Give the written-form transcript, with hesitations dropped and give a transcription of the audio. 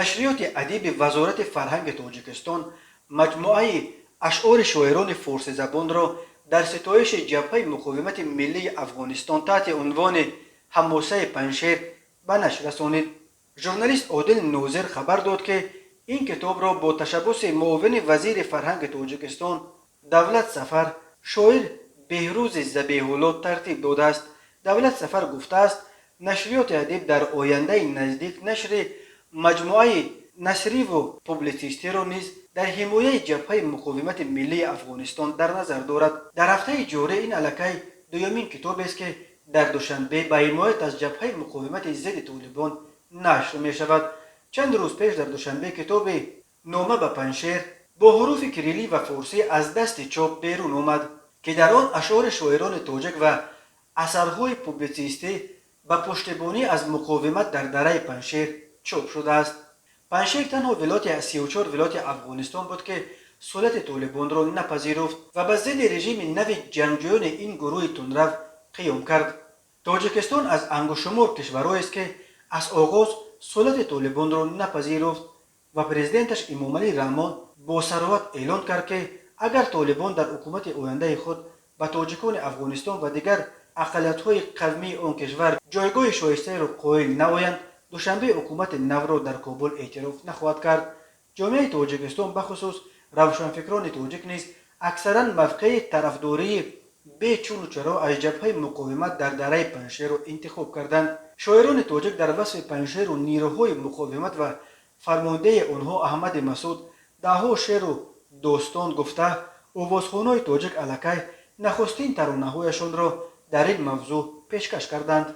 نشریات ادیب وزارت فرهنگ تاجیکستان مجموعه اشعار شاعران فارسی زبان را در ستایش جبهه مقاومت ملی افغانستان تحت عنوان حماسه پنشیر به نشر رسانید. ژورنالیست عادل نوظر خبر داد که این کتاب را با تشبث معاون وزیر فرهنگ تاجیکستان دولت سفر شاعر بهروز ذبیح الله ترتیب داده است. دولت سفر گفته است نشریات ادیب در آینده نزدیک نشر مجموعه نثری و پوبلیسیستی را نیز در حمایه جبهه مقاومت ملی افغانستان در نظر دارد. در هفته جاری این الکی دومین کتاب است که در دوشنبه به حمایت از جبهه مقاومت ضد طالبان نشر می شود. چند روز پیش در دوشنبه کتاب نامه به پنشیر با حروف کریلی و فارسی از دست چاپ بیرون آمد که در آن اشعار شاعران تاجیک و اثرهای پوبلیسیستی به پشتیبانی از مقاومت در دره پنشیر چاپ شده است. پنشیر تنها ولایت از 34 ولایت افغانستان بود که سلطه طالبان را نپذیرفت و به ضد رژیم نو جنگجویان این گروه تندرو قیام کرد. تاجیکستان از انگشتشمار کشورهایی است که از آغاز سلطه طالبان را نپذیرفت و پرزیدنتش امامعلی رحمان با صراحت اعلان کرد که اگر طالبان در حکومت آینده خود به تاجیکان افغانستان و دیگر اقلیت‌های قومی آن کشور جایگاه شایسته را قائل نمایند، دوشنبه حکومت نو را در کابل اعتراف نخواهد کرد. جامعه تاجیکستان بخصوص روشنفکران تاجیک نیز اکثرا موقع طرفداری بی چون و چرا از جبهه مقاومت در دره پنشیر را انتخاب کردند. شاعران تاجیک در وصف پنشیر و نیروهای مقاومت و فرمانده آنها احمد مسعود دهها شعر و داستان گفته آوازخوان‌های تاجیک الکی نخستین ترانه‌هایشان را در این موضوع پیشکش کردند.